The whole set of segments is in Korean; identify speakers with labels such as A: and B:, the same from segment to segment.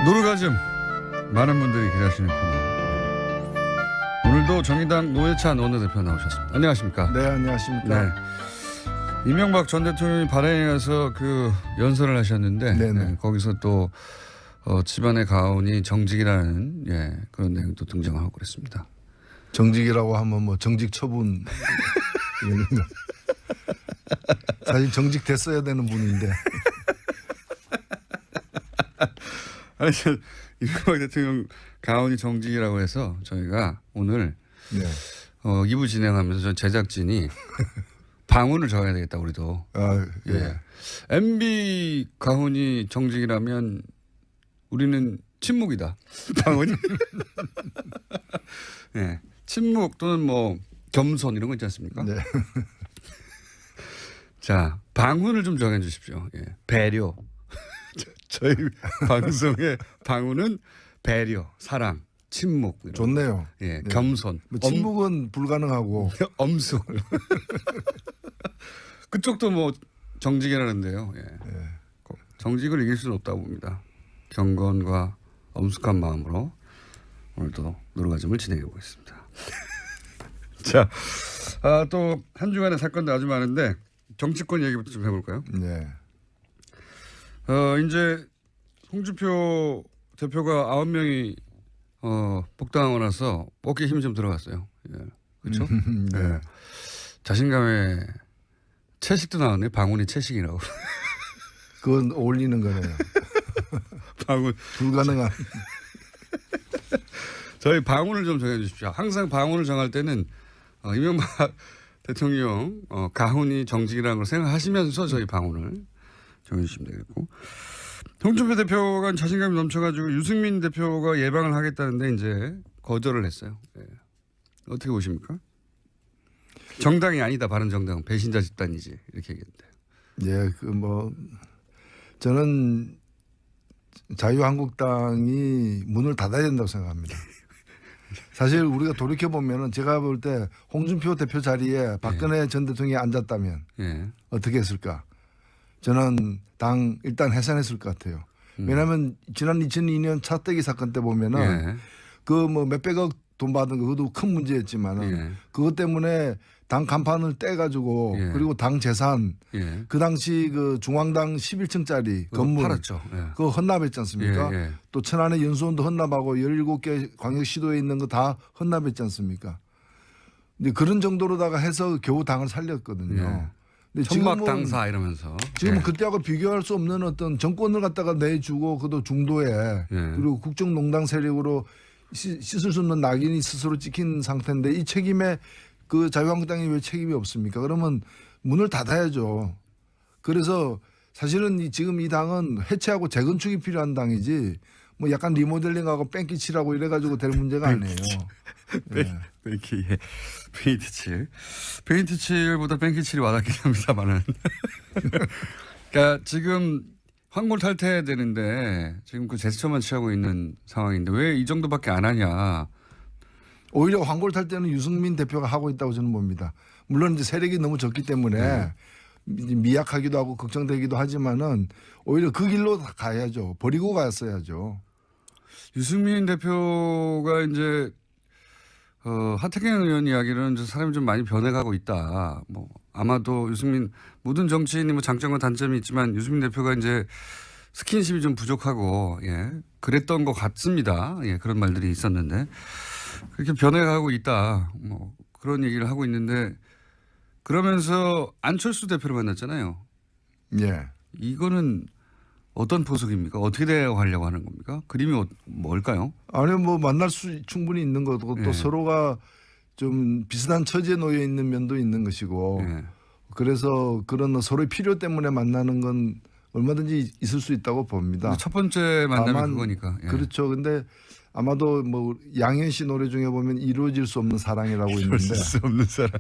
A: 노르가즘 많은 분들이 기대하시는 코너. 오늘도 정의당 노회찬 원내대표 나오셨습니다. 안녕하십니까?
B: 네, 안녕하십니까?
A: 네. 이명박 전 대통령이 발행에 가서 그 연설을 하셨는데
B: 네네.
A: 거기서 또 집안의 가훈이 정직이라는 그런 내용도 등장하고 그랬습니다.
B: 정직이라고 하면 뭐 정직 처분 이런 거. 사실 정직 됐어야 되는 분인데.
A: 아니, 이명박 대통령 가훈이 정직이라고 해서 저희가 오늘
B: 네.
A: 2부 진행하면서 저 제작진이 방언을 정해야 되겠다 우리도.
B: 아, 예.
A: MB 가훈이 정직이라면 우리는 침묵이다. 방언이. 네. 침묵 또는 뭐 겸손 이런 거 있지 않습니까?
B: 네.
A: 자, 방훈을 좀 정해 주십시오. 예. 배려. 저희 방송의 방훈은 배려, 사랑, 침묵. 이런
B: 좋네요.
A: 예,
B: 네.
A: 겸손.
B: 뭐 침묵은 불가능하고.
A: 엄숙. 그쪽도 뭐 정직이라는데요. 예. 정직을 이길 수는 없다고 봅니다. 경건과 엄숙한 마음으로 오늘도 노르가즘을 진행해 보겠습니다. 자, 또 한 주간의 사건도 아주 많은데 정치권 얘기부터 좀 해볼까요?
B: 네.
A: 이제 홍준표 대표가 9명이 복당하고 나서 어깨에 힘이 좀 들어갔어요. 예. 그렇죠?
B: 네.
A: 예. 자신감에 채식도 나왔네. 방훈이 채식이라고.
B: 그건 어울리는 거네요.
A: 방훈.
B: 불가능한.
A: 저희 방훈을 좀 정해 주십시오. 항상 방훈을 정할 때는 이명박 대통령 가훈이 정직이라는 걸 생각하시면서 저희 방훈을 정해 주시면 되겠고. 홍준표 대표가 자신감이 넘쳐가지고 유승민 대표가 예방을 하겠다는데 이제 거절을 했어요. 예. 어떻게 보십니까? 정당이 아니다. 바른정당 배신자 집단이지 이렇게 얘기했는데.
B: 예, 그 뭐 저는 자유한국당이 문을 닫아야 된다고 생각합니다. 사실 우리가 돌이켜 보면은 제가 볼 때 홍준표 대표 자리에 박근혜 전 대통령이 앉았다면 어떻게 했을까? 저는 당 일단 해산했을 것 같아요. 왜냐하면 지난 2002년 차떼기 사건 때 보면은 그 뭐 몇백억 돈 받은 거 그것도 큰 문제였지만은 그것 때문에 당 간판을 떼가지고 그리고 당 재산 그 당시 그 중앙당 11층짜리 건물
A: 팔았죠.
B: 그거 헌납했지 않습니까? 또 천안의 연수원도 헌납하고 17개 광역시도에 있는 거 다 헌납했지 않습니까? 근데 그런 정도로다가 해서 겨우 당을 살렸거든요. 근데
A: 천막 당사 이러면서
B: 지금 그때하고 비교할 수 없는 어떤 정권을 갖다가 내주고 그것도 중도에 그리고 국정농단 세력으로 씻을 수 없는 낙인이 스스로 찍힌 상태인데 이 책임에 그 자유한국당이 왜 책임이 없습니까? 그러면 문을 닫아야죠. 그래서 사실은 지금 이 당은 해체하고 재건축이 필요한 당이지 뭐 약간 리모델링하고 뺑기 칠하고 이래가지고 될 문제가 아니에요.
A: 뺑기, 페인트 칠. 페인트 칠보다 뺑기 칠이 와닿긴 합니다만은. 그러니까 지금 황골 탈퇴해야 되는데 지금 그 제스처만 취하고 있는 상황인데 왜 이 정도밖에 안 하냐.
B: 오히려 황골 탈퇴는 유승민 대표가 하고 있다고 저는 봅니다. 물론 이제 세력이 너무 적기 때문에 미약하기도 하고 걱정되기도 하지만은 오히려 그 길로 가야죠. 버리고 갔어야죠.
A: 유승민 대표가 이제 하태경 의원 이야기는 사람이 좀 많이 변해가고 있다. 뭐 아마도 유승민 모든 정치인이 뭐 장점과 단점이 있지만 유승민 대표가 이제 스킨십이 좀 부족하고 그랬던 것 같습니다. 그런 말들이 있었는데 그렇게 변해가고 있다. 뭐 그런 얘기를 하고 있는데 그러면서 안철수 대표를 만났잖아요.
B: 예.
A: 이거는 어떤 포석입니까? 어떻게 대화하려고 하는 겁니까? 그림이 뭘까요?
B: 아니 뭐 만날 수 충분히 있는 거고 또 서로가 좀 비슷한 처지에 놓여 있는 면도 있는 것이고 그래서 그런 서로의 필요 때문에 만나는 건 얼마든지 있을 수 있다고 봅니다.
A: 첫 번째 만남이
B: 다만
A: 그거니까.
B: 그렇죠. 근데 아마도 뭐 양현 씨 노래 중에 보면 이루어질 수 없는 사랑이라고 있는데
A: 이루어질 수 없는 사랑.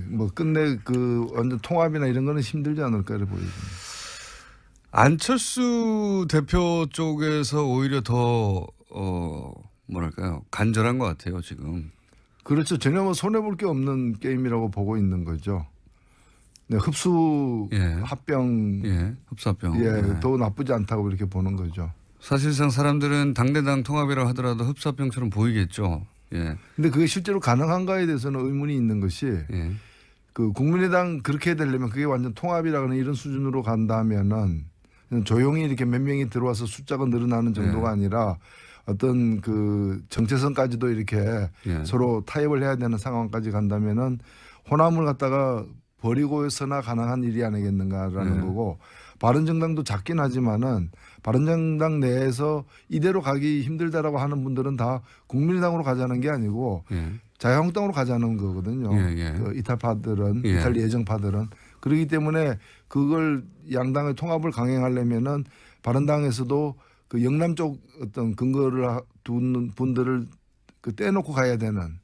B: 뭐 끝내 그 완전 통합이나 이런 거는 힘들지 않을까 를 보여집니다.
A: 안철수 대표 쪽에서 오히려 더 뭐랄까요 간절한 것 같아요 지금.
B: 그렇죠. 전혀 뭐 손해 볼 게 없는 게임이라고 보고 있는 거죠. 네, 흡수 합병
A: 흡수합병.
B: 더 나쁘지 않다고 그렇게 보는 거죠.
A: 사실상 사람들은 당대당 통합이라 하더라도 흡사병처럼 보이겠죠. 예.
B: 근데 그게 실제로 가능한가에 대해서는 의문이 있는 것이
A: 예.
B: 그 국민의당 그렇게 되려면 그게 완전 통합이라는 이런 수준으로 간다면은 조용히 이렇게 몇 명이 들어와서 숫자가 늘어나는 정도가 아니라 어떤 그 정체성까지도 이렇게 서로 타협을 해야 되는 상황까지 간다면은 호남을 갖다가 버리고서나 가능한 일이 아니겠는가라는 거고 바른정당도 작긴 하지만은 바른정당 내에서 이대로 가기 힘들다라고 하는 분들은 다 국민의당으로 가자는 게 아니고 자유한국당으로 가자는 거거든요. 그 이탈파들은 이탈 예정파들은 그렇기 때문에 그걸 양당의 통합을 강행하려면은 바른당에서도 그 영남 쪽 어떤 근거를 두는 분들을 그 떼놓고 가야 되는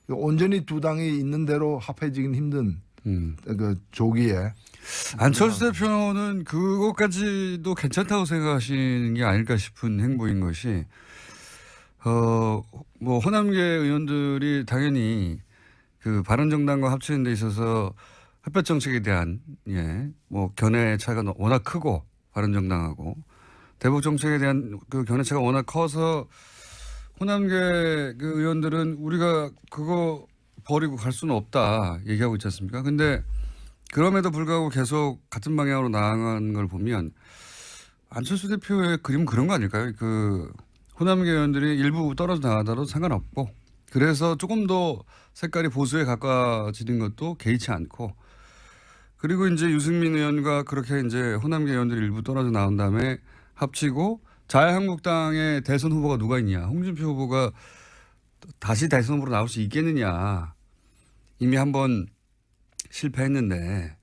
B: 온전히 두 당이 있는 대로 합해지긴 힘든 그 조기에
A: 안철수 대표는 그것까지도 괜찮다고 생각하시는 게 아닐까 싶은 행보인 것이 뭐 호남계 의원들이 당연히 그 바른정당과 합치는 데 있어서 햇볕 정책에 대한 뭐 견해 차이가 워낙 크고 바른정당하고 대북 정책에 대한 그 견해 차이가 워낙 커서 호남계 그 의원들은 우리가 그거 버리고 갈 수는 없다 얘기하고 있지 않습니까? 근데 그럼에도 불구하고 계속 같은 방향으로 나아가는 걸 보면 안철수 대표의 그림은 그런 거 아닐까요? 그 호남계 의원들이 일부 떨어져 나가더라도 상관없고 그래서 조금 더 색깔이 보수에 가까워지는 것도 개의치 않고 그리고 이제 유승민 의원과 그렇게 이제 호남계 의원들이 일부 떨어져 나온 다음에 합치고 자유한국당의 대선 후보가 누가 있냐. 홍준표 후보가 다시 대선 후보로 나올 수 있겠느냐. 이미 한번 실패했는데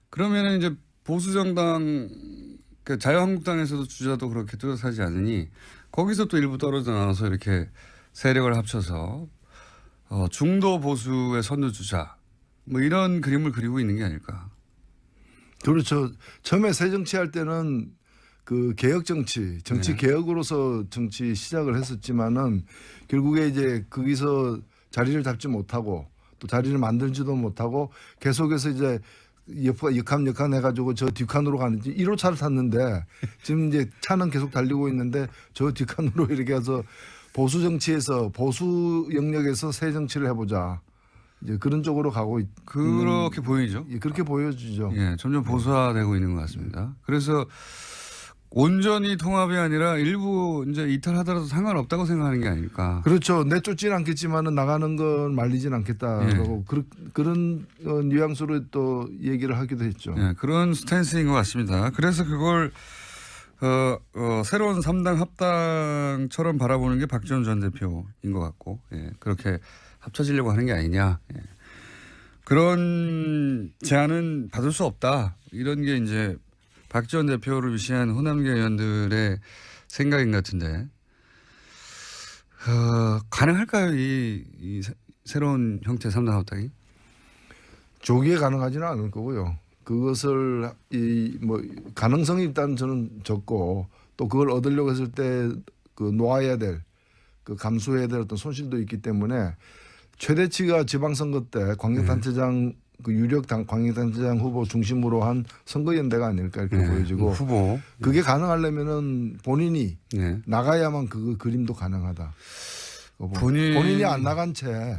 A: 그러면은 이제 보수정당 그 자유한국당에서도 주자도 그렇게 뚜렷하지 않으니 거기서 또 일부 떨어져 나와서 이렇게 세력을 합쳐서 중도 보수의 선두주자 뭐 이런 그림을 그리고 있는 게 아닐까.
B: 그렇죠. 처음에 새정치할 때는 그 개혁 정치 개혁으로서 정치 시작을 했었지만은 결국에 이제 거기서 자리를 잡지 못하고 또 자리를 만들지도 못하고 계속해서 이제 역함 해가지고 저 뒷칸으로 가는지 1호차를 탔는데 지금 이제 차는 계속 달리고 있는데 저 뒷칸으로 이렇게 해서 보수 정치에서 보수 영역에서 새 정치를 해보자. 이제 그런 쪽으로 가고
A: 그렇게 보이죠.
B: 그렇게 보여지죠.
A: 예, 점점 보수화되고 있는 것 같습니다. 그래서 온전히 통합이 아니라 일부 이제 이탈하더라도 상관없다고 생각하는 게 아닐까.
B: 그렇죠. 내쫓지는 않겠지만은 나가는 건 말리진 않겠다라고 그런 뉘앙스로 또 얘기를 하기도 했죠.
A: 예, 그런 스탠스인 것 같습니다. 그래서 그걸 새로운 3당 합당처럼 바라보는 게 박지원 전 대표인 것 같고 그렇게 합쳐지려고 하는 게 아니냐. 그런 제안은 받을 수 없다. 이런 게 이제 박지원 대표를 위시한 호남계 의원들의 생각인 것 같은데 가능할까요? 이 새로운 형태의 3당 합당이?
B: 조기에 가능하지는 않을 거고요. 그것을 뭐 가능성이 일단 저는 적고 또 그걸 얻으려고 했을 때 그 놓아야 될 그 감수해야 될 어떤 손실도 있기 때문에 최대치가 지방선거 때 광역단체장 그 유력 광역단체장 후보 중심으로 한 선거연대가 아닐까 이렇게 보여지고
A: 후보
B: 그게 가능하려면은 본인이 나가야만 그 그림도 가능하다. 본인이 안 나간 채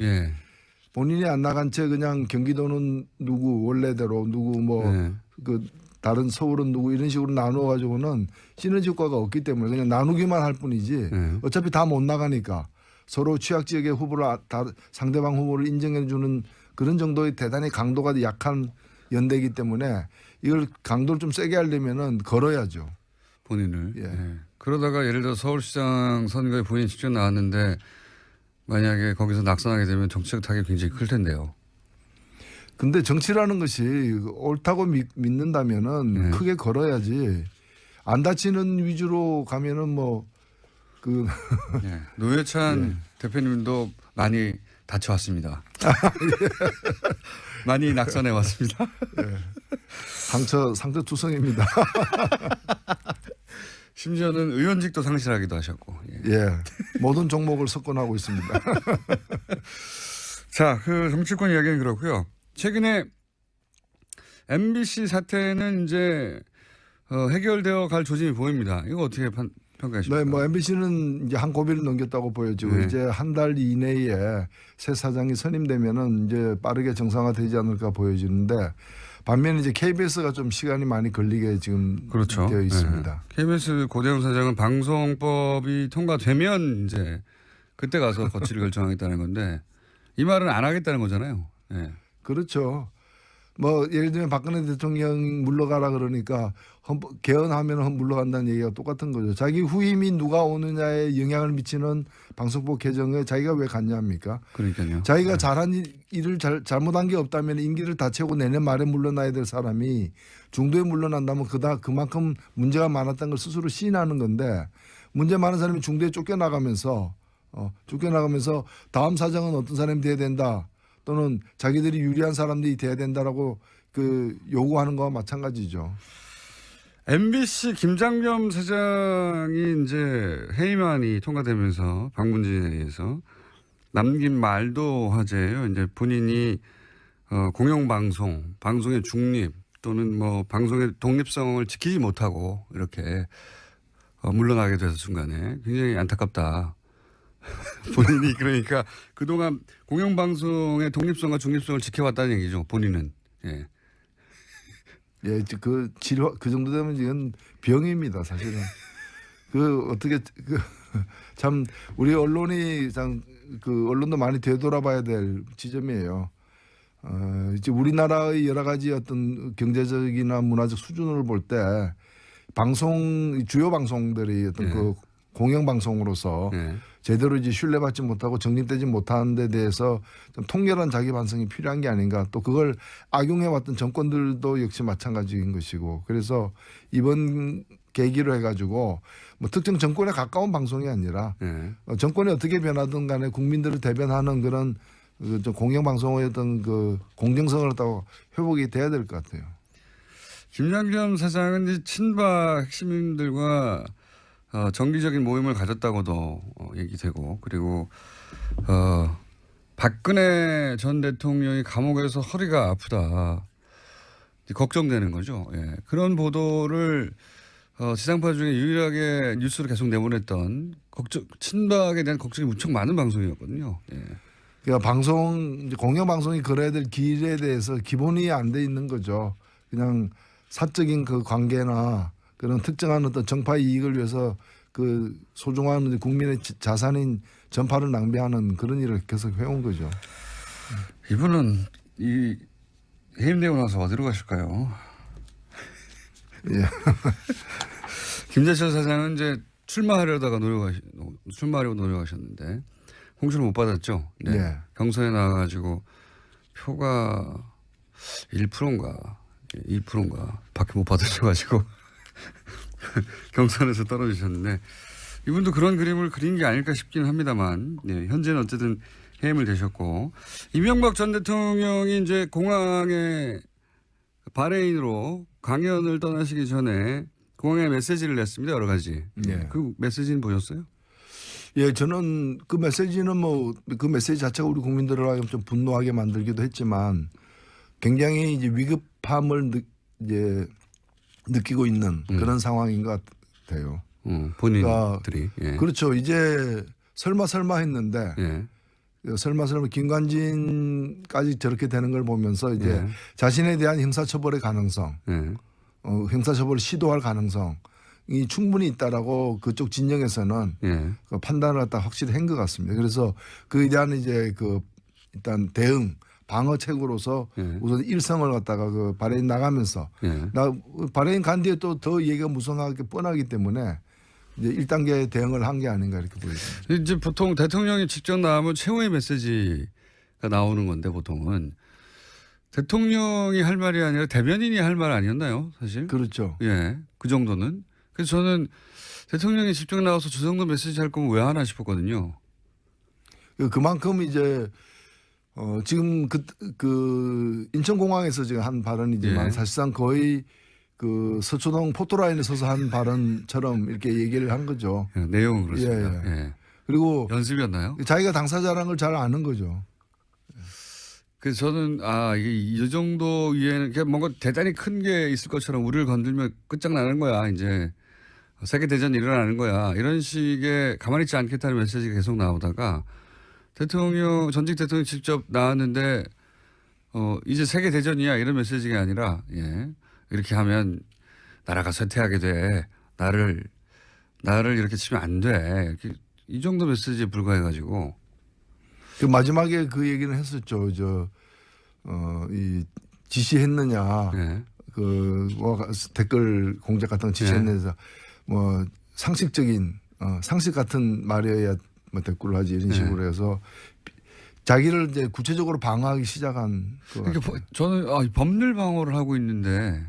B: 본인이 안 나간 채 그냥 경기도는 누구 원래대로 누구 뭐 그 다른 서울은 누구 이런 식으로 나누어 가지고는 시너지 효과가 없기 때문에 그냥 나누기만 할 뿐이지 어차피 다 못 나가니까 서로 취약 지역의 후보를 다 상대방 후보를 인정해 주는 그런 정도의 대단히 강도가 약한 연대이기 때문에 이걸 강도를 좀 세게 하려면은 걸어야죠.
A: 본인을. 그러다가 예를 들어 서울시장 선거에 본인이 직접 나왔는데 만약에 거기서 낙선하게 되면 정치적 타격이 굉장히 클 텐데요.
B: 근데 정치라는 것이 옳다고 믿는다면은 크게 걸어야지 안 다치는 위주로 가면은 뭐 그
A: 노회찬 대표님도 많이 다쳐왔습니다. 많이 낙선해 왔습니다.
B: 상처투성입니다.
A: 심지어는 의원직도 상실하기도 하셨고.
B: 모든 종목을 석권하고 있습니다.
A: 자, 그 정치권 이야기는 그렇고요. 최근에 MBC 사태는 이제 해결되어 갈 조짐이 보입니다. 이거 어떻게 평가하십니까?
B: 네, 뭐 MBC는 이제 한 고비를 넘겼다고 보여지고
A: 네.
B: 이제 한 달 이내에 새 사장이 선임되면은 이제 빠르게 정상화되지 않을까 보여지는데 반면에 이제 KBS가 좀 시간이 많이 걸리게 지금
A: 그렇죠.
B: 되어 있습니다.
A: KBS 고대영 사장은 방송법이 통과되면 이제 그때 가서 거취를 결정하겠다는 건데 이 말은 안 하겠다는 거잖아요. 예.
B: 그렇죠. 뭐 예를 들면 박근혜 대통령 물러가라 그러니까 개헌하면 물러간다는 얘기가 똑같은 거죠. 자기 후임이 누가 오느냐에 영향을 미치는 방송법 개정에 자기가 왜 갔냐합니까?
A: 그러니까요.
B: 자기가 잘한 일을 잘못한 게 없다면 임기를 다 채우고 내년 말에 물러나야 될 사람이 중도에 물러난다면 그만큼 문제가 많았던 걸 스스로 시인하는 건데 문제 많은 사람이 중도에 쫓겨나가면서 다음 사장은 어떤 사람이 돼야 된다. 또는 자기들이 유리한 사람들이 돼야 된다라고 그 요구하는 거와 마찬가지죠.
A: MBC 김장겸 사장이 이제 해임안이 통과되면서 방문진에서 남긴 말도 화제예요. 이제 본인이 공영방송, 방송의 중립 또는 뭐 방송의 독립성을 지키지 못하고 이렇게 물러나게 돼서 중간에 굉장히 안타깝다. 본인이 그러니까 그동안 공영방송의 독립성과 중립성을 지켜왔다는 얘기죠. 본인은. 예.
B: 예, 그 치료 그 정도 되면 이건 병입니다, 사실은. 그 어떻게 참 우리 언론이 그 언론도 많이 되돌아봐야 될 지점이에요. 이제 우리나라의 여러 가지 어떤 경제적이나 문화적 수준을 볼 때 주요 방송들이 어떤 그 공영 방송으로서 제대로 이제 신뢰받지 못하고 정립되지 못하는 데 대해서 좀 통렬한 자기 반성이 필요한 게 아닌가. 또 그걸 악용해왔던 정권들도 역시 마찬가지인 것이고. 그래서 이번 계기로 해가지고 뭐 특정 정권에 가까운 방송이 아니라 정권이 어떻게 변하든 간에 국민들을 대변하는 그런 공영방송의 어떤 그 공정성을 갖다가 회복이 돼야 될 것 같아요.
A: 김장겸 사장은 이제 친박 핵심인들과 정기적인 모임을 가졌다고도 얘기되고 그리고 박근혜 전 대통령이 감옥에서 허리가 아프다 걱정되는 거죠. 예. 그런 보도를 지상파 중에 유일하게 뉴스로 계속 내보냈던 친박에 대한 걱정이 무척 많은 방송이었거든요. 예.
B: 그러니까 공영 방송이 걸어야 될 길에 대해서 기본이 안 돼 있는 거죠. 그냥 사적인 그 관계나 그런 특정한 어떤 정파 이익을 위해서 그 소중한 국민의 자산인 전파를 낭비하는 그런 일을 계속 해온 거죠.
A: 이분은 이 해임되고 나서 어디로 가실까요?
B: 예.
A: 김재철 사장은 이제 출마하려고 노력하셨는데 공천을 못 받았죠. 네.
B: 네.
A: 경선에 나와가지고 표가 1%인가 2%인가 밖에 못 받으셔가지고 경선에서 떨어지셨는데 이분도 그런 그림을 그린 게 아닐까 싶기는 합니다만 현재는 어쨌든 해임을 되셨고 이명박 전 대통령이 이제 공항에 바레인으로 강연을 떠나시기 전에 공항에 메시지를 냈습니다. 여러 가지. 그 메시지는 보셨어요?
B: 예, 저는 그 메시지는 그 메시지 자체가 우리 국민들을 하여금 좀 분노하게 만들기도 했지만 굉장히 이제 위급함을 이제 느끼고 있는 그런 상황인 것 같아요.
A: 본인들이.
B: 그러니까 그렇죠. 이제 설마 했는데 설마 김관진까지 저렇게 되는 걸 보면서 이제 자신에 대한 형사처벌의 가능성, 형사처벌을 시도할 가능성이 충분히 있다라고 그쪽 진영에서는 그 판단을 갖다 확실히 한 것 같습니다. 그래서 그에 대한 이제 그 일단 대응 방어책으로서 우선 일성을 갖다가 그 바레인 나가면서 바레인 간 뒤에 또 더 얘기가 무성하게 뻔하기 때문에 이제 1단계 대응을 한 게 아닌가 이렇게 보입니다.
A: 이제 보통 대통령이 직접 나오면 최후의 메시지가 나오는 건데 보통은 대통령이 할 말이 아니라 대변인이 할 말 아니었나요, 사실?
B: 그렇죠.
A: 예, 그 정도는. 그래서 저는 대통령이 직접 나와서 저 정도 메시지 할 거면 왜 하나 싶었거든요.
B: 그만큼 이제 지금 그 인천공항에서 지금 한 발언이지만 사실상 거의 그 서초동 포토라인에 서서 한 발언처럼 이렇게 얘기를 한 거죠.
A: 내용은 그렇습니다.
B: 그리고
A: 연습이었나요?
B: 자기가 당사자라는 걸 잘 아는 거죠.
A: 그래서 저는 이게 이 정도 위에는 뭔가 대단히 큰 게 있을 것처럼 우리를 건들면 끝장나는 거야 이제 세계 대전이 일어나는 거야. 이런 식의 가만히 있지 않겠다는 메시지가 계속 나오다가 전직 대통령이 직접 나왔는데 이제 세계 대전이야 이런 메시지가 아니라 이렇게 하면 나라가 쇠퇴하게 돼. 나를 이렇게 치면 안 돼. 이렇게 이 정도 메시지에 불과해가지고
B: 그 마지막에 그 얘기는 했었죠. 이 지시했느냐. 뭐 댓글 공작 같은 거 지시했느냐. 뭐 상식적인 상식 같은 말이어야 뭐 댓글을 하지 이런 식으로 해서 자기를 이제 구체적으로 방어하기 시작한.
A: 그러니까 저는 법률 방어를 하고 있는데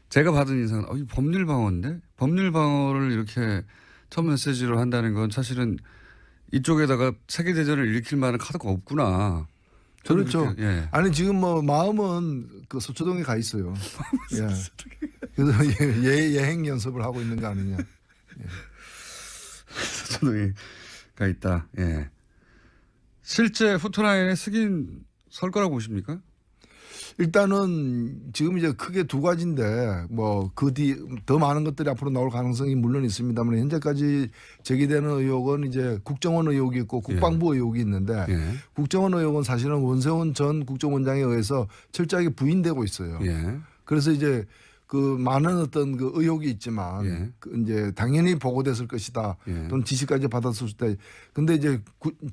A: 제가 받은 인상은 이 법률 방어인데 법률 방어를 이렇게 첫 메시지로 한다는 건 사실은 이쪽에다가 세계 대전을 일으킬 만한 카드가 없구나.
B: 그렇죠. 아니 지금 뭐 마음은 그 서초동에 가 있어요. 그래서 예행 연습을 하고 있는 거 아니냐.
A: 서초동에 가 있다. 실제 포토라인에 설 거라고 보십니까?
B: 일단은 지금 이제 크게 두 가지인데 뭐 그 뒤 더 많은 것들이 앞으로 나올 가능성이 물론 있습니다만 현재까지 제기되는 의혹은 이제 국정원 의혹이 있고 국방부 의혹이 있는데 국정원 의혹은 사실은 원세훈 전 국정원장에 의해서 철저하게 부인되고 있어요. 그래서 이제 그 많은 어떤 그 의혹이 있지만 이제 당연히 보고됐을 것이다. 또는 지시까지 받았을 때. 근데 이제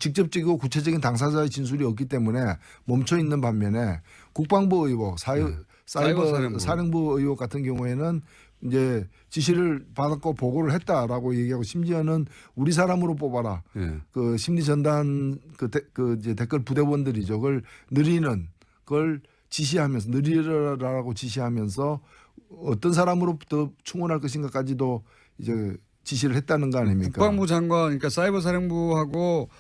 B: 직접적이고 구체적인 당사자의 진술이 없기 때문에 멈춰 있는 반면에 국방부 의혹, 사이버 사령부 의혹 같은 경우에는 이제 지시를 받았고 보고를 했다라고 얘기하고 심지어는 우리 사람으로 뽑아라. 그 심리 전단 이제 댓글 부대원들이죠. 그걸 그걸 지시하면서 느리라라고 지시하면서 어떤 사람으로부터 충원할 것인가까지도 이제 지시를 했다는 거 아닙니까?
A: 국방부 장관, 그러니까 사이버 사령부하고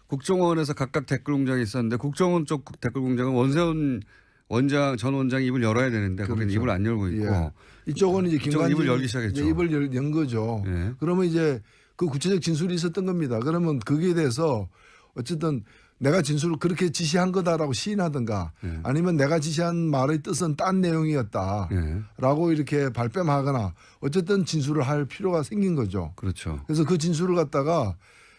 A: 국정원에서 각각 댓글 공장이 있었는데 국정원 쪽 댓글 공장은 원세훈 전 원장이 입을 열어야 되는데 거기는 입을 안 열고 있고
B: 이쪽은 이제 김관진
A: 입을 열기 시작했죠.
B: 입을 연 거죠. 그러면 이제 그 구체적 진술이 있었던 겁니다. 그러면 거기에 대해서 어쨌든 내가 진술을 그렇게 지시한 거다라고 시인하든가 아니면 내가 지시한 말의 뜻은 딴 내용이었다라고 이렇게 발뺌하거나 어쨌든 진술을 할 필요가 생긴 거죠.
A: 그렇죠.
B: 그래서 그 진술을 갖다가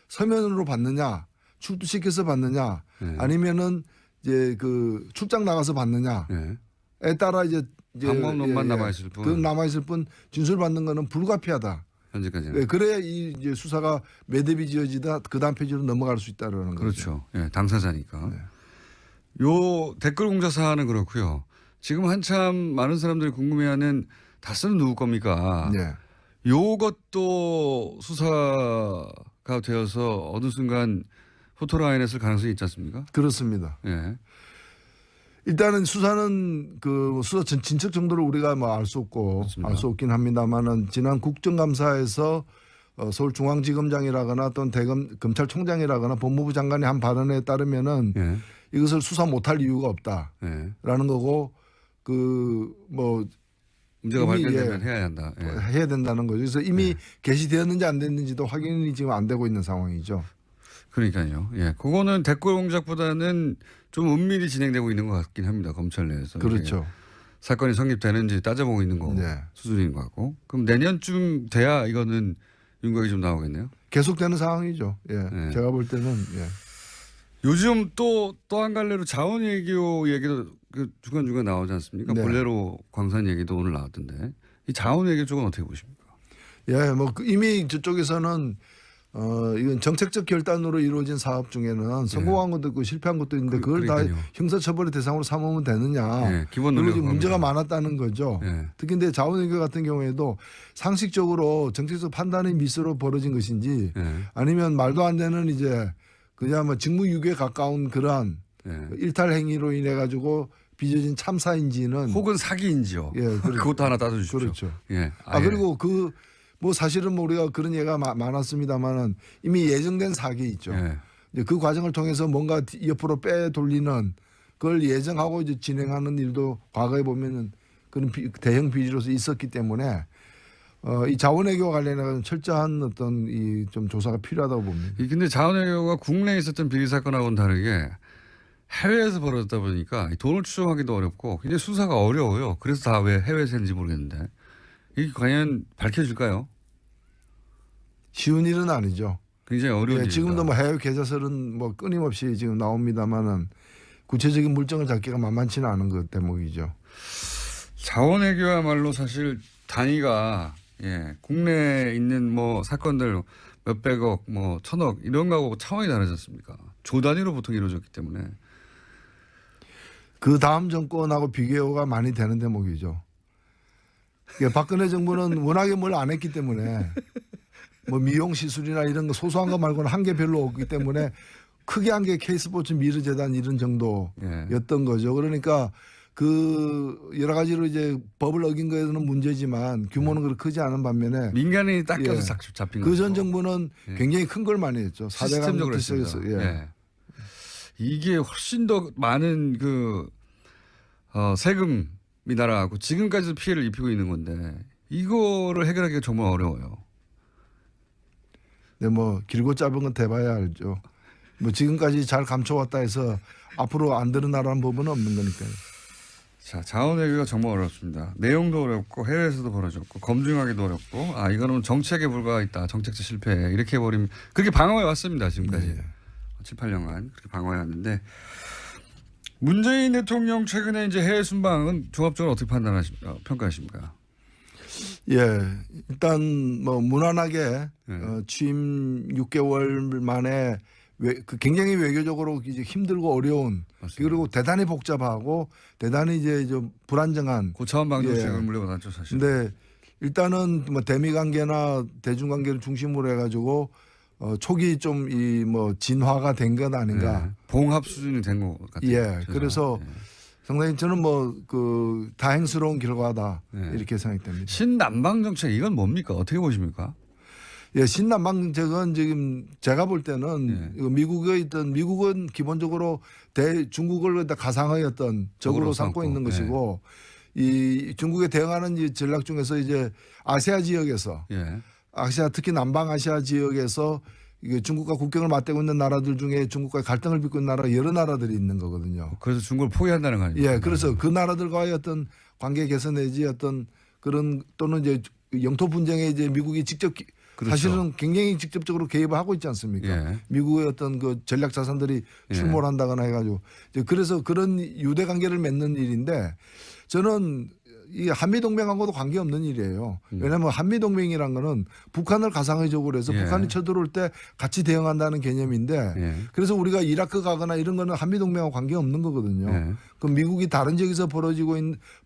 B: 서면으로 받느냐 출두시켜서 받느냐 아니면은 이제 그 출장 나가서 받느냐에 따라 이제
A: 방법론만 남아있을 뿐.
B: 그 남아있을 뿐 진술 받는 거는 불가피하다.
A: 현재까지는.
B: 그래야 이 이제 수사가 매듭이 지어지다 그 다음 페이지로 넘어갈 수 있다라는 거죠.
A: 그렇죠. 당사자니까. 요 댓글 공작 사안은 그렇고요. 지금 한참 많은 사람들이 궁금해하는 다스는 누구 겁니까? 요것도 수사가 되어서 어느 순간 포토라인에 쓸 가능성이 있지 않습니까?
B: 그렇습니다. 일단은 수사는 그 수사 진척 정도를 우리가 뭐 알 수 없고 알 수 없긴 합니다만은 지난 국정감사에서 서울중앙지검장이라거나 또는 검찰총장이라거나 법무부 장관이 한 발언에 따르면은 이것을 수사 못할 이유가 없다라는 거고 그 뭐
A: 문제가 발견되면 해야 한다.
B: 해야 된다는 거죠. 그래서 이미 게시되었는지 안 됐는지도 확인이 지금 안 되고 있는 상황이죠.
A: 그러니까요. 그거는 댓글 공작보다는 좀 은밀히 진행되고 있는 것 같긴 합니다. 검찰 내에서.
B: 그렇죠.
A: 사건이 성립되는지 따져보고 있는 거 수준인 것 같고. 그럼 내년쯤 돼야 이거는 윤곽이 좀 나오겠네요.
B: 계속되는 상황이죠. 제가 볼 때는.
A: 요즘 또 한 갈래로 자원 외교 얘기도 그 중간중간 나오지 않습니까? 볼레로 광산 얘기도 오늘 나왔던데. 이 자원 외교 쪽은 어떻게 보십니까?
B: 뭐 이미 저쪽에서는 이건 정책적 결단으로 이루어진 사업 중에는 성공한 것도 있고 실패한 것도 있는데 그걸 다 형사처벌의 대상으로 삼으면 되느냐.
A: 기본
B: 그리고 문제가 많았다는 거죠. 특히 근데 자원외교 같은 경우에도 상식적으로 정책적 판단의 미스로 벌어진 것인지 아니면 말도 안 되는 이제 그냥 뭐 직무유기에 가까운 그러한 일탈 행위로 인해 가지고 빚어진 참사인지는
A: 혹은 사기인지요. 그것도 하나 따져주십시오.
B: 그렇죠. 그리고 뭐 사실은 뭐 우리가 그런 예가 많았습니다만은 이미 예정된 사기 있죠. 이제 그 과정을 통해서 뭔가 옆으로 빼돌리는 그걸 예정하고 이제 진행하는 일도 과거에 보면은 그런 대형 비리로서 있었기 때문에 이 자원외교와 관련해서 철저한 어떤 이 좀 조사가 필요하다고 봅니다.
A: 근데 자원외교가 국내에 있었던 비리 사건하고는 다르게 해외에서 벌어졌다 보니까 돈을 추정하기도 어렵고 굉장히 수사가 어려워요. 그래서 다 왜 해외에서 했는지 모르겠는데 이게 과연 밝혀질까요?
B: 쉬운 일은 아니죠.
A: 굉장히 어려운 일이다.
B: 지금도 뭐 해외 계좌설은 뭐 끊임없이 지금 나옵니다만은 구체적인 물증을 잡기가 만만치는 않은 것 대목이죠.
A: 자원외교야말로 사실 단위가 국내에 있는 뭐 사건들 몇백억, 뭐 천억 이런 거하고 차원이 다르지 않습니까? 조 단위로 보통 이루어졌기 때문에.
B: 그 다음 정권하고 비교가 많이 되는 대목이죠. 박근혜 정부는 워낙에 뭘 안 했기 때문에 뭐 미용 시술이나 이런 거 소소한 거 말고는 한 게 별로 없기 때문에 크게 한 게 K스포츠 미르재단 이런 정도였던 거죠. 그러니까 그 여러 가지로 이제 법을 어긴 거에는 문제지만 규모는 그렇게 크지 않은 반면에
A: 민간인이 닦여서 잡힌 거죠.
B: 그 전 정부는 굉장히 큰 걸 많이 했죠.
A: 시스템적으로 했습니다. 이게 훨씬 더 많은 그 세금이 날아가고 지금까지도 피해를 입히고 있는 건데 이거를 해결하기가 정말 어려워요.
B: 네, 뭐 길고 짧은 건 대봐야 알죠. 뭐 지금까지 잘 감춰왔다 해서 앞으로 안 드러나라는 법은 없는 거니까요.
A: 자, 자원외교가 정말 어렵습니다. 내용도 어렵고 해외에서도 벌어졌고 검증하기도 어렵고 이거는 정책에 불과했다. 정책적 실패 이렇게 해버리면 그렇게 방어해 왔습니다. 지금까지
B: 네.
A: 7, 8년간 그렇게 방어해 왔는데 문재인 대통령 최근에 이제 해외 순방은 종합적으로 어떻게 평가하십니까?
B: 예, 일단 뭐 무난하게 취임 6개월 만에 그 굉장히 외교적으로 이제 힘들고 어려운
A: 맞습니다.
B: 그리고 대단히 복잡하고 대단히 이제 좀 불안정한
A: 고차원 방정식을 물려받았죠 사실.
B: 근데 일단은 뭐 대미 관계나 대중 관계를 중심으로 해가지고 초기 좀 이 뭐 진화가 된 것 아닌가.
A: 봉합 수준이 된 것 같아요.
B: 예, 그래서 상당히 저는 뭐 그 다행스러운 결과다 이렇게 생각됩니다.
A: 신남방 정책 이건 뭡니까? 어떻게 보십니까?
B: 예, 신남방 정책은 지금 제가 볼 때는 미국은 기본적으로 중국을 가상의 어떤 적으로 삼고 있는 것이고 이 중국에 대응하는 이 전략 중에서 이제 아시아 지역에서 아시아 특히 남방아시아 지역에서 이게 중국과 국경을 맞대고 있는 나라들 중에 중국과 갈등을 빚고 있는 나라가 여러 나라들이 있는 거거든요.
A: 그래서 중국을 포기한다는 거 아닙니까?
B: 예, 그래서 그 나라들과의 어떤 관계 개선 내지 어떤 그런 또는 이제 영토 분쟁에 이제 미국이 직접
A: 그렇죠.
B: 사실은 굉장히 직접적으로 개입을 하고 있지 않습니까? 미국의 어떤 그 전략 자산들이 출몰한다거나 해가지고 그래서 그런 유대 관계를 맺는 일인데 저는 이 한미동맹하고도 관계없는 일이에요. 왜냐하면 한미동맹이란 거는 북한을 가상의적으로 해서 북한이 쳐들어올 때 같이 대응한다는 개념인데 그래서 우리가 이라크 가거나 이런 거는 한미동맹하고 관계없는 거거든요. 그럼 미국이 다른 지역에서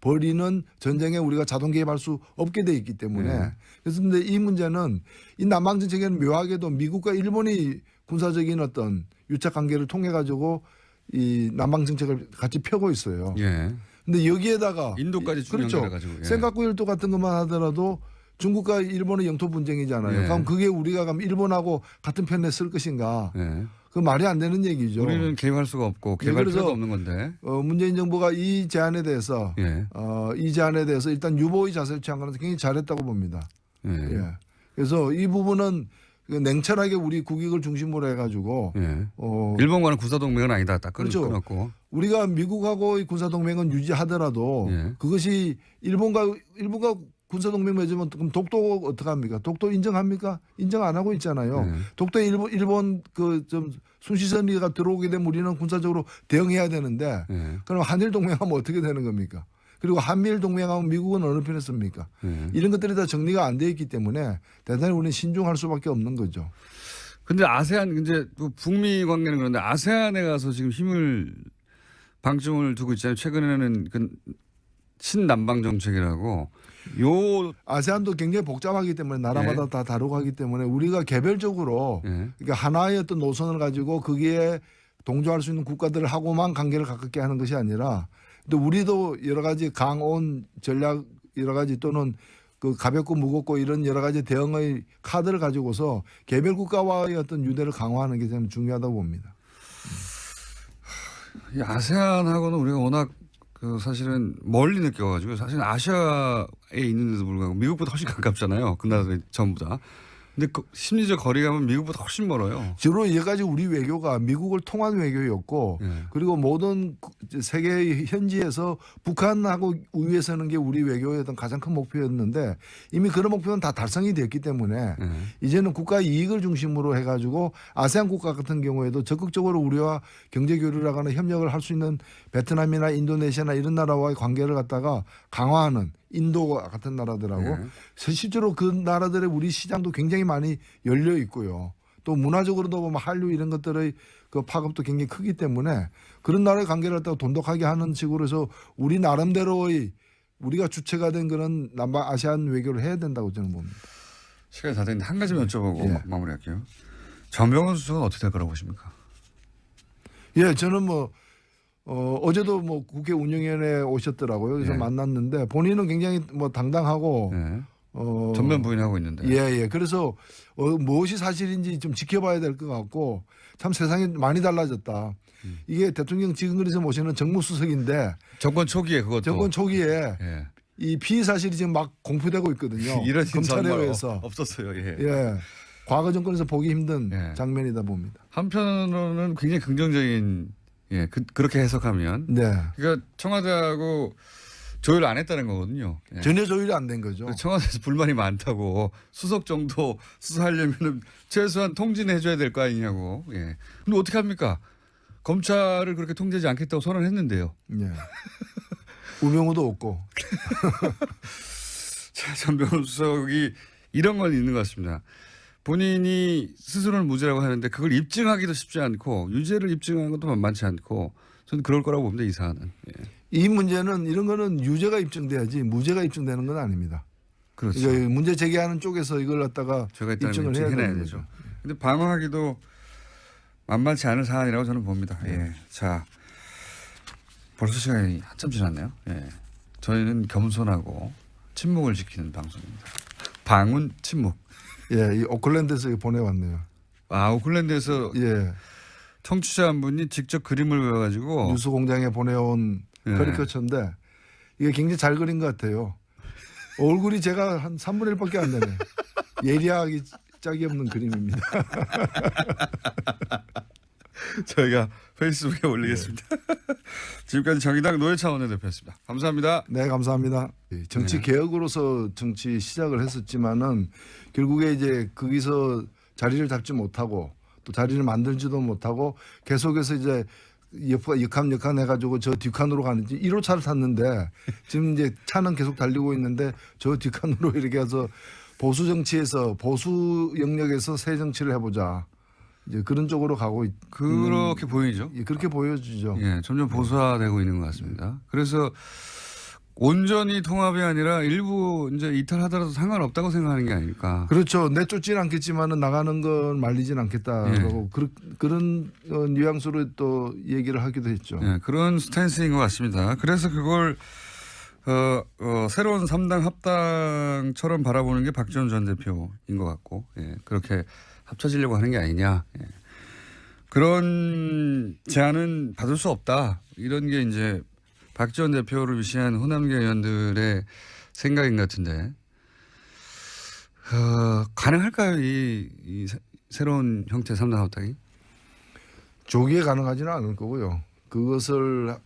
B: 벌이는 전쟁에 우리가 자동 개입할 수 없게 돼 있기 때문에 그래서 근데 이 문제는 이 남방정책에는 묘하게도 미국과 일본이 군사적인 어떤 유착 관계를 통해 가지고 이 남방정책을 같이 펴고 있어요. 근데 여기에다가
A: 인도까지
B: 그렇죠.
A: 가지고
B: 센카쿠 일도 같은 것만 하더라도 중국과 일본의 영토 분쟁이잖아요. 그럼 그게 우리가 그럼 일본하고 같은 편에 쓸 것인가? 그 말이 안 되는 얘기죠.
A: 우리는 개입할 수가 없고 개입할 필요도 없는 건데.
B: 문재인 정부가 이 제안에 대해서 일단 유보의 자세를 취한 거는 굉장히 잘했다고 봅니다. 그래서 이 부분은 냉철하게 우리 국익을 중심으로 해가지고
A: 일본과는 군사동맹은 아니다. 딱
B: 그렇죠.
A: 끊었고.
B: 우리가 미국하고의 군사동맹은 유지하더라도 그것이 일본과 군사동맹 맺으면 그럼 독도 어떻게 합니까? 독도 인정합니까? 인정 안 하고 있잖아요. 독도에 일본 그 좀 순시선이가 들어오게 되면 우리는 군사적으로 대응해야 되는데 그럼 한일 동맹하면 어떻게 되는 겁니까? 그리고 한미일 동맹하면 미국은 어느 편에 씁니까? 이런 것들이 다 정리가 안 돼 있기 때문에 대단히 우리는 신중할 수밖에 없는 거죠.
A: 근데 아세안 이제 북미 관계는 그런데 아세안에 가서 지금 방점을 두고 있잖아요. 최근에는 그 신남방 정책이라고
B: 아세안도 굉장히 복잡하기 때문에 나라마다 다 다르고 하기 때문에 우리가 개별적으로 그러니까 하나의 어떤 노선을 가지고 거기에 동조할 수 있는 국가들하고만 관계를 가깝게 하는 것이 아니라 또 우리도 여러 가지 강온 전략 여러 가지 또는 그 가볍고 무겁고 이런 여러 가지 대응의 카드를 가지고서 개별 국가와의 어떤 유대를 강화하는 게 저는 중요하다고 봅니다.
A: 이 아세안하고는 우리가 워낙 그 사실은 멀리 느껴가지고 사실 아시아에 있는데도 불구하고 미국보다 훨씬 가깝잖아요. 그 나라들이 전부 다. 근데 그 심리적 거리감은 미국보다 훨씬 멀어요.
B: 주로 여기까지 우리 외교가 미국을 통한 외교였고
A: 예.
B: 그리고 모든 세계 현지에서 북한하고 우위에 서는 게 우리 외교의 어떤 가장 큰 목표였는데 이미 그런 목표는 다 달성이 됐기 때문에
A: 예.
B: 이제는 국가 이익을 중심으로 해가지고 아세안 국가 같은 경우에도 적극적으로 우리와 경제 교류를 하거나 협력을 할 수 있는 베트남이나 인도네시아나 이런 나라와의 관계를 갖다가 강화하는 인도와 같은 나라들하고
A: 예.
B: 실제로 그 나라들의 우리 시장도 굉장히 많이 열려 있고요. 또 문화적으로도 보면 한류 이런 것들의 그 파급도 굉장히 크기 때문에 그런 나라의 관계를 갖다가 돈독하게 하는 식으로 해서 우리 나름대로의 우리가 주체가 된 그런 남북 아시안 외교를 해야 된다고 저는 봅니다.
A: 시간이 다 됐는데 한 가지만 여쭤보고
B: 예.
A: 마무리할게요. 전병헌 수석은 어떻게 될 거라고 보십니까?
B: 예, 저는 뭐 어제도 뭐 국회 운영위원회에 오셨더라고요. 그래서
A: 예.
B: 만났는데 본인은 굉장히 뭐 당당하고
A: 예. 전면 부인하고 있는데.
B: 예. 그래서 무엇이 사실인지 좀 지켜봐야 될 것 같고 참 세상이 많이 달라졌다. 이게 대통령 지금그래서 모시는 정무수석인데
A: 정권 초기에 그것도.
B: 정권 초기에
A: 예.
B: 이 피의 사실이 지금 막 공표되고 있거든요.
A: 이런
B: 검찰에 의해서.
A: 없었어요. 예.
B: 예. 과거 정권에서 보기 힘든
A: 예.
B: 장면이다 봅니다.
A: 한편으로는 굉장히 긍정적인 예 그렇게 해석하면
B: 네.
A: 그러니까 청와대하고 조율 안 했다는 거거든요. 예.
B: 전혀 조율이 안 된 거죠.
A: 청와대에서 불만이 많다고 수석 정도 수사하려면 최소한 통지는 해줘야 될 거 아니냐고. 예. 근데 어떻게 합니까? 검찰을 그렇게 통제하지 않겠다고 선언했는데요.
B: 예. 우명우도 없고.
A: 자, 전병헌 수석이 이런 건 있는 것 같습니다. 본인이 스스로는 무죄라고 하는데 그걸 입증하기도 쉽지 않고 유죄를 입증하는 것도 만만치 않고 저는 그럴 거라고 봅니다. 이 사안은. 예.
B: 이 문제는 이런 거는 유죄가 입증돼야지 무죄가 입증되는 건 아닙니다.
A: 그렇죠.
B: 그러니까 문제 제기하는 쪽에서 이걸 갖다가
A: 제가 일단
B: 입증을 해야 되는
A: 되죠.
B: 거죠.
A: 근데 방어하기도 만만치 않은 사안이라고 저는 봅니다. 예. 자, 벌써 시간이 한참 지났네요. 예. 저희는 겸손하고 침묵을 지키는 방송입니다. 방운 침묵.
B: 예, 이 오클랜드에서 보내왔네요.
A: 아, 오클랜드에서
B: 예,
A: 청취자 한 분이 직접 그림을 그려가지고
B: 뉴스 공장에 보내온
A: 예.
B: 커리커처인데 이게 굉장히 잘 그린 것 같아요. 얼굴이 제가 한 3분의 1밖에 안 되네. 예리하기 짝이 없는 그림입니다.
A: 저희가 페이스북에 올리겠습니다. 지금까지 정의당 노회찬 원내대표였습니다. 감사합니다.
B: 네, 감사합니다. 정치 개혁으로서 정치 시작을 했었지만은 결국에 이제 거기서 자리를 잡지 못하고 또 자리를 만들지도 못하고 계속해서 이제 역함 해가지고 저 뒷칸으로 가는지 1호차를 탔는데 지금 이제 차는 계속 달리고 있는데 저 뒷칸으로 이렇게 해서 보수 정치에서 보수 영역에서 새 정치를 해보자. 이제 그런 쪽으로 가고
A: 그렇게 보이죠.
B: 예, 그렇게 보여지죠.
A: 예, 점점 보수화되고 있는 것 같습니다. 그래서 온전히 통합이 아니라 일부 이제 이탈하더라도 상관없다고 생각하는 게 아닐까.
B: 그렇죠. 내쫓지는 않겠지만은 나가는 건 말리진 않겠다라고 그런 뉘앙스로 또 얘기를 하기도 했죠.
A: 예, 그런 스탠스인 것 같습니다. 그래서 그걸 새로운 3당 합당처럼 바라보는 게 박지원 전 대표인 것 같고, 예, 그렇게 합쳐지려고 하는 게 아니냐. 예. 그런 제안은 받을 수 없다. 이런 게 이제 박지원 대표를 위시한 호남계 의원들의 생각인 것 같은데, 가능할까요? 이 새로운 형태 3당 합당이?
B: 조기에 가능하지는 않을 거고요. 그것을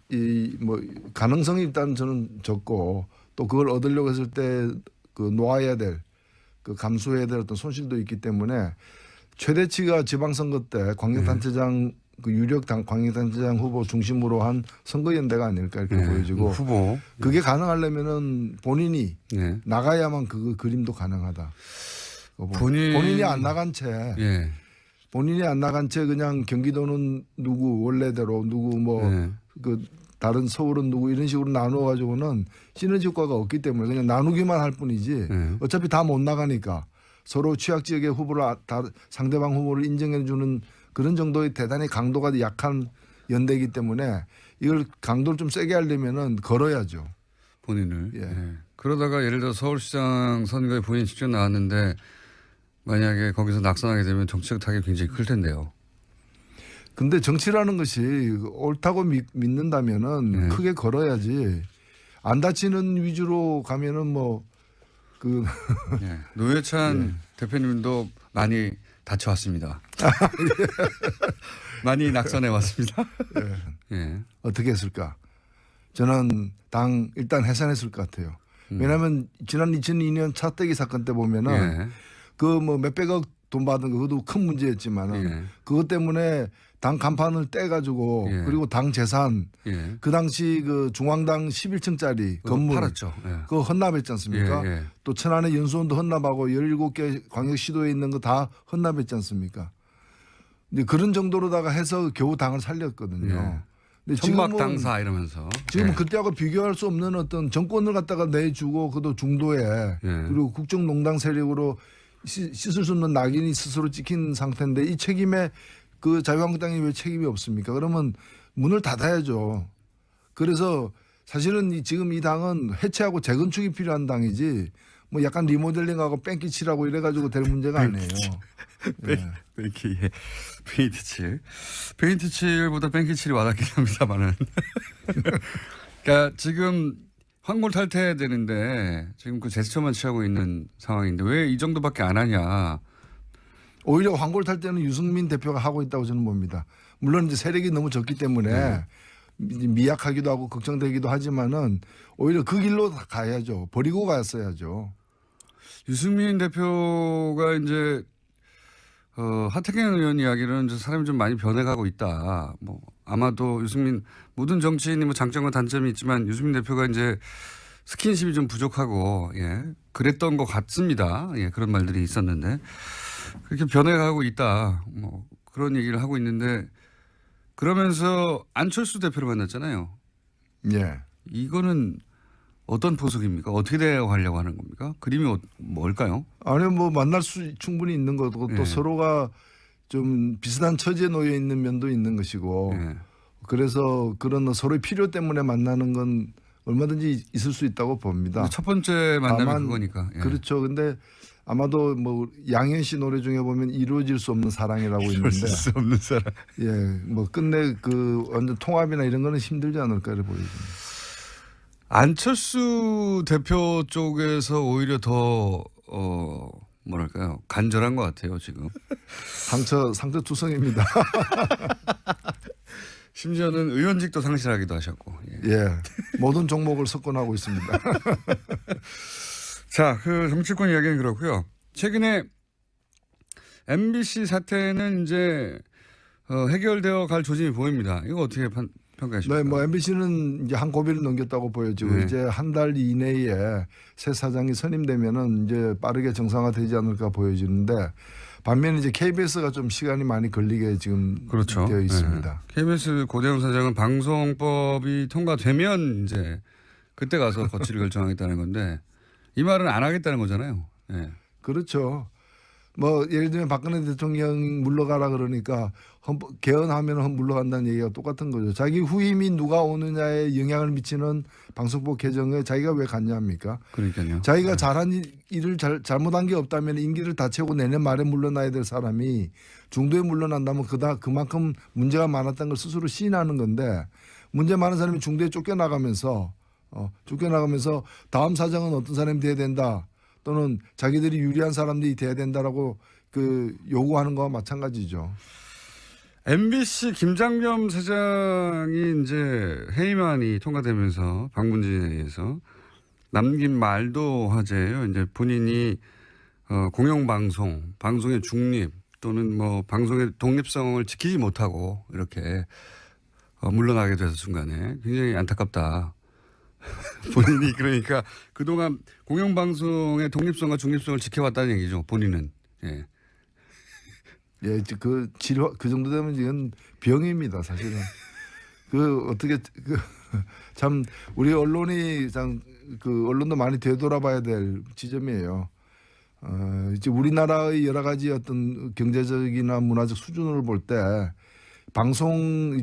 B: 뭐 가능성이 일단 저는 적고 또 그걸 얻으려고 했을 때 그 놓아야 될 그 감수해야 될 어떤 손실도 있기 때문에 최대치가 지방선거 때 광역단체장 그 유력 광역단체장 후보 중심으로 한 선거연대가 아닐까 이렇게 보여지고
A: 후보
B: 그게 가능하려면은 본인이
A: 예.
B: 나가야만 그 그림도 가능하다.
A: 본인이
B: 안 나간 채
A: 예.
B: 본인이 안 나간 채 그냥 경기도는 누구 원래대로 누구 뭐 그 다른 서울은 누구 이런 식으로 나누어 가지고는 시너지 효과가 없기 때문에 그냥 나누기만 할 뿐이지 어차피 다 못 나가니까 서로 취약 지역의 후보를 다 상대방 후보를 인정해 주는 그런 정도의 대단히 강도가 약한 연대이기 때문에 이걸 강도를 좀 세게 하려면은 걸어야죠.
A: 본인을.
B: 예.
A: 예. 그러다가 예를 들어 서울시장 선거에 본인 직접 나왔는데 만약에 거기서 낙선하게 되면 정치적 타격이 굉장히 클 텐데요.
B: 근데 정치라는 것이 옳다고 믿는다면은 크게 걸어야지 안 다치는 위주로 가면은 뭐 그
A: 예. 노회찬 대표님도 많이 다쳐왔습니다. 많이 낙선해 왔습니다. 예.
B: 어떻게 했을까? 저는 당 일단 해산했을 것 같아요. 왜냐하면 지난 2002년 차떼기 사건 때 보면은
A: 예.
B: 그 뭐 몇백억 돈 받은 거 그것도 큰 문제였지만은
A: 예.
B: 그것 때문에 당 간판을 떼가지고
A: 예.
B: 그리고 당 재산
A: 예.
B: 그 당시 그 중앙당 11층짜리
A: 그거
B: 건물
A: 팔았죠. 예.
B: 그거 헌납했지 않습니까?
A: 예, 예.
B: 또 천안의 연수원도 헌납하고 17개 광역시도에 있는 거 다 헌납했지 않습니까? 근데 그런 정도로다가 해서 겨우 당을 살렸거든요.
A: 예.
B: 근데
A: 천막
B: 지금은
A: 당사 이러면서.
B: 지금은
A: 예.
B: 그때하고 비교할 수 없는 어떤 정권을 갖다가 내주고 그것도 중도에
A: 예.
B: 그리고 국정농단 세력으로 씻을 수 없는 낙인이 스스로 찍힌 상태인데 이 책임에 그 자유한국당이 왜 책임이 없습니까? 그러면 문을 닫아야죠. 그래서 사실은 지금 이 당은 해체하고 재건축이 필요한 당이지 뭐 약간 리모델링하고 뺑기 칠하고 이래가지고 될 문제가 아니에요.
A: 뺑기, 예. 페인트 칠. 페인트 칠보다 뺑기 칠이 와닿긴 합니다만은. 그러니까 지금 황골 탈퇴해야 되는데 지금 그 제스처만 취하고 있는 상황인데 왜 이 정도밖에 안 하냐.
B: 오히려 황골 탈 때는 유승민 대표가 하고 있다고 저는 봅니다. 물론 이제 세력이 너무 적기 때문에 미약하기도 하고 걱정되기도 하지만은 오히려 그 길로 가야죠. 버리고 갔어야죠.
A: 유승민 대표가 이제 하태경 의원 이야기는 이제 사람이 좀 많이 변해가고 있다. 뭐 아마도 유승민 모든 정치인이 뭐 장점과 단점이 있지만 유승민 대표가 이제 스킨십이 좀 부족하고 예 그랬던 것 같습니다. 예 그런 말들이 있었는데 그렇게 변해가고 있다. 뭐 그런 얘기를 하고 있는데 그러면서 안철수 대표를 만났잖아요.
B: 예.
A: 이거는 어떤 포석입니까? 어떻게 대화하려고 하는 겁니까? 그림이 뭘까요?
B: 아니 뭐 만날 수 충분히 있는 거고 또
A: 예.
B: 서로가 좀 비슷한 처지에 놓여 있는 면도 있는 것이고
A: 예.
B: 그래서 그런 서로의 필요 때문에 만나는 건 얼마든지 있을 수 있다고 봅니다.
A: 첫 번째 만남이
B: 다만
A: 그거니까. 예.
B: 그렇죠. 근데 아마도 뭐 양현 씨 노래 중에 보면 이루어질 수 없는 사랑이라고
A: 이럴
B: 있는데
A: 수 없는 사람.
B: 예, 뭐 끝내 그 완전 통합이나 이런 거는 힘들지 않을까 를 보여집니다.
A: 안철수 대표 쪽에서 오히려 더 뭐랄까요 간절한 것 같아요 지금.
B: 상처 투성입니다.
A: 심지어는 의원직도 상실하기도 하셨고. 예.
B: 예, 모든 종목을 석권하고 있습니다.
A: 자, 그 정치권 이야기는 그렇고요. 최근에 MBC 사태는 이제 해결되어 갈 조짐이 보입니다. 이거 어떻게 평가하십니까?
B: 네, 뭐 MBC는 이제 한 고비를 넘겼다고 보여지고
A: 네.
B: 이제 한 달 이내에 새 사장이 선임되면은 이제 빠르게 정상화되지 않을까 보여지는데 반면에 이제 KBS가 좀 시간이 많이 걸리게 지금
A: 그렇죠.
B: 되어 있습니다.
A: 네. KBS 고대영 사장은 방송법이 통과되면 이제 그때 가서 거취를 결정하겠다는 건데 이 말은 안 하겠다는 거잖아요. 네.
B: 그렇죠. 뭐 예를 들면 박근혜 대통령 물러가라 그러니까 개헌하면 물러간다는 얘기가 똑같은 거죠. 자기 후임이 누가 오느냐에 영향을 미치는 방송법 개정에 자기가 왜 갔냐 합니까?
A: 그러니까요.
B: 자기가 잘한 일을 잘못한 게 없다면 임기를 다 채우고 내년 말에 물러나야 될 사람이 중도에 물러난다면 그만큼 문제가 많았다는 걸 스스로 시인하는 건데 문제 많은 사람이 중도에 쫓겨나가면서 다음 사장은 어떤 사람이 돼야 된다. 또는 자기들이 유리한 사람들이 돼야 된다라고 그 요구하는 거와 마찬가지죠.
A: MBC 김장겸 사장이 이제 해임안이 통과되면서 방문진에 의해서 남긴 말도 화제예요. 이제 본인이 공영방송, 방송의 중립 또는 뭐 방송의 독립성을 지키지 못하고 이렇게 물러나게 돼서 순간에 굉장히 안타깝다. 본인이 그러니까 그동안 공영방송의 독립성과 중립성을 지켜왔다는 얘기죠. 본인은. 예.
B: 예, 그 치료 그 정도 되면 이건 병입니다, 사실은. 그 어떻게 참 우리 언론이 그 언론도 많이 되돌아봐야 될 지점이에요. 이제 우리나라의 여러 가지 어떤 경제적이나 문화적 수준을 볼 때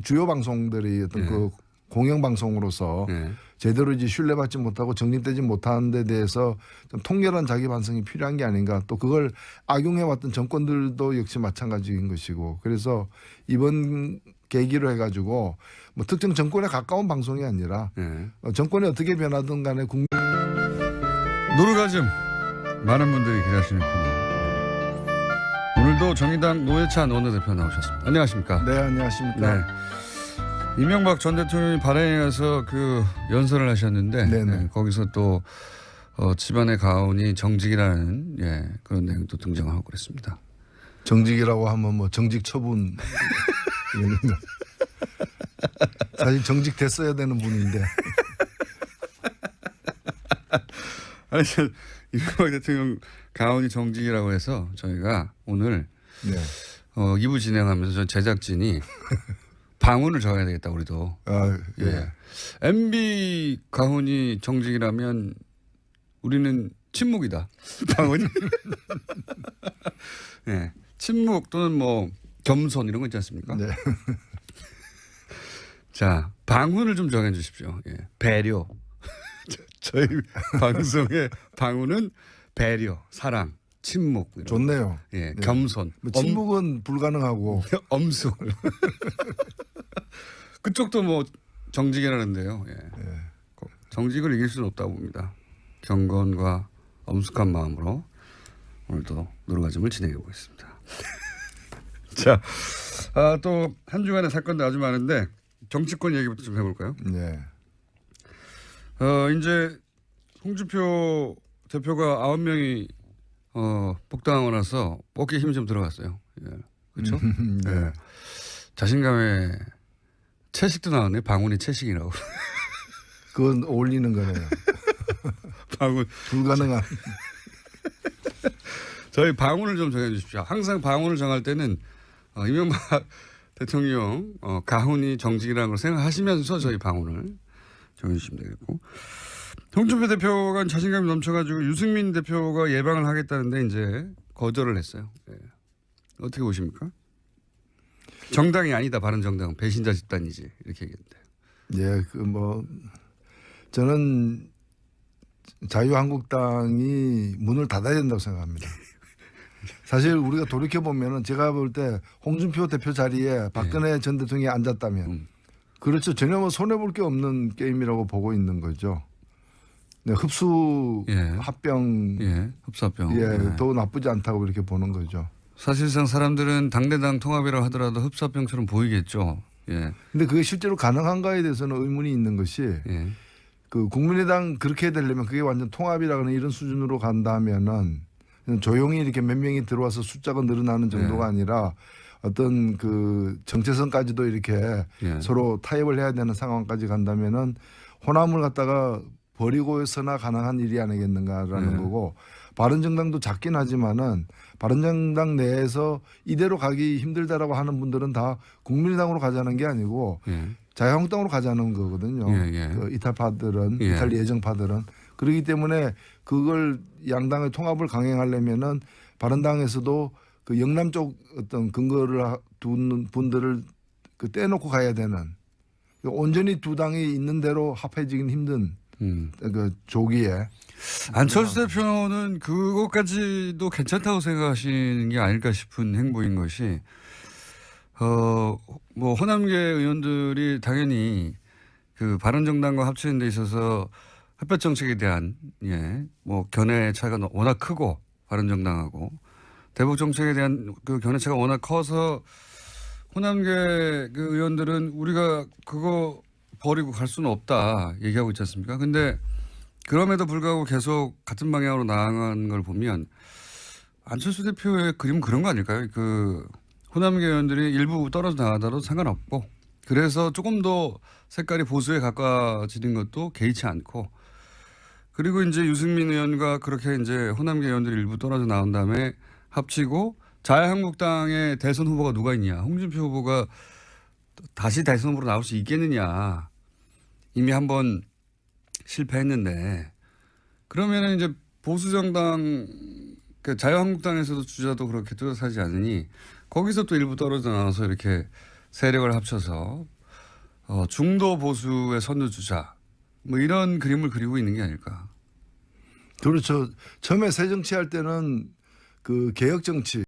B: 주요 방송들이 어떤
A: 예.
B: 그 공영 방송으로서
A: 예.
B: 제대로 이제 신뢰받지 못하고 정립되지 못하는 데 대해서 좀 통렬한 자기 반성이 필요한 게 아닌가. 또 그걸 악용해 왔던 정권들도 역시 마찬가지인 것이고. 그래서 이번 계기로 해가지고 뭐 특정 정권에 가까운 방송이 아니라
A: 예.
B: 정권이 어떻게 변하든 간에
A: 노르가즘 많은 분들이 기대하시는 코너. 오늘도 정의당 노회찬 원내대표 나오셨습니다. 안녕하십니까?
B: 네, 안녕하십니까?
A: 네. 이명박 전 대통령이 발행에 가서 그 연설을 하셨는데 거기서 또 집안의 가훈이 정직이라는 그런 내용도 등장하고 그랬습니다.
B: 정직이라고 하면 뭐 정직 처분 이런 거. 사실 정직 됐어야 되는 분인데.
A: 아니, 이명박 대통령 가훈이 정직이라고 해서 저희가 오늘 2부 진행하면서 전 제작진이 방언을 적어야 되겠다 우리도.
B: 아, 예.
A: MB 가훈이 정직이라면 우리는 침묵이다. 방언이. 네. 침묵 또는 뭐 겸손 이런 거 있지 않습니까?
B: 네.
A: 자, 방언을 좀 정해 주십시오. 배려. 저희 방송의 방언은 배려, 사랑, 침묵.
B: 좋네요.
A: 겸손.
B: 뭐 침묵은 불가능하고.
A: 엄숙. 그쪽도 뭐 정직이라는데요. 정직을 이길 수는 없다고 봅니다. 경건과 엄숙한 마음으로 오늘도 노루가즘을 진행해 보겠습니다. 자, 또 한 주간의 사건도 아주 많은데 정치권 얘기부터 좀 해볼까요?
B: 네.
A: 이제 홍준표 대표가 9명이 복당하고 나서 어깨에 힘이 좀 들어갔어요. 그렇죠?
B: 네.
A: 자신감에 채식도 나왔네. 방언이 채식이라고.
B: 그건 어울리는 거네요.
A: 방언
B: 불가능한.
A: 저희 방언을 좀 정해 주십시오. 항상 방언을 정할 때는 이명박 대통령 가훈이 정직이라는 걸 생각하시면서 저희 방언을 정해 주시면 되겠고, 홍준표 대표가 자신감이 넘쳐가지고 유승민 대표가 예방을 하겠다는데 이제 거절을 했어요. 어떻게 보십니까? 정당이 아니다. 바른정당은 배신자 집단이지 이렇게 얘기했는데.
B: 그 뭐 저는 자유한국당이 문을 닫아야 된다고 생각합니다. 사실 우리가 돌이켜 보면은 제가 볼 때 홍준표 대표 자리에 박근혜 전 대통령이 앉았다면 그렇죠. 전혀 뭐 손해 볼 게 없는 게임이라고 보고 있는 거죠. 흡수 합병,
A: 흡수 합병.
B: 더 나쁘지 않다고 이렇게 보는 거죠.
A: 사실상 사람들은 당대당 통합이라고 하더라도 흡수 합병처럼 보이겠죠.
B: 근데 그게 실제로 가능한가에 대해서는 의문이 있는 것이 그 국민의당 그렇게 되려면 그게 완전 통합이라는 이런 수준으로 간다면은 조용히 이렇게 몇 명이 들어와서 숫자가 늘어나는 정도가 아니라 어떤 그 정체성까지도 이렇게 서로 타협을 해야 되는 상황까지 간다면은 호남을 갖다가 버리고서나 가능한 일이 아니겠는가라는 거고, 바른정당도 작긴 하지만은 바른정당 내에서 이대로 가기 힘들다라고 하는 분들은 다 국민의당으로 가자는 게 아니고 자유한국당으로 가자는 거거든요. 그 이탈파들은 이탈 예정파들은. 그렇기 때문에 그걸 양당의 통합을 강행하려면은 바른당에서도 그 영남 쪽 어떤 근거를 두는 분들을 그 떼놓고 가야 되는, 온전히 두 당이 있는 대로 합해지긴 힘든 그 조기에.
A: 안철수 대표는 그것까지도 괜찮다고 생각하시는 게 아닐까 싶은 행보인 것이, 뭐 호남계 의원들이 당연히 그 바른정당과 합치는 데 있어서 햇볕 정책에 대한 뭐 견해 차이가 워낙 크고, 바른정당하고 대북 정책에 대한 그 견해 차이가 워낙 커서 호남계 그 의원들은 우리가 그거 버리고 갈 수는 없다 얘기하고 있지 않습니까? 근데 그럼에도 불구하고 계속 같은 방향으로 나아가는 걸 보면 안철수 대표의 그림은 그런 거 아닐까요? 그 호남계 의원들이 일부 떨어져 나가더라도 상관없고, 그래서 조금 더 색깔이 보수에 가까워지는 것도 개의치 않고, 그리고 이제 유승민 의원과 그렇게 이제 호남계 의원들이 일부 떨어져 나온 다음에 합치고 자유한국당의 대선 후보가 누가 있냐, 홍준표 후보가 다시 대선 후보로 나올 수 있겠느냐, 이미 한번 실패했는데, 그러면은 이제 보수정당 그 자유한국당에서도 주자도 그렇게 뚜렷하지 않으니 거기서 또 일부 떨어져 나와서 이렇게 세력을 합쳐서 중도 보수의 선두주자 뭐 이런 그림을 그리고 있는 게 아닐까.
B: 그렇죠. 처음에 새 정치할 때는 그 개혁 정치,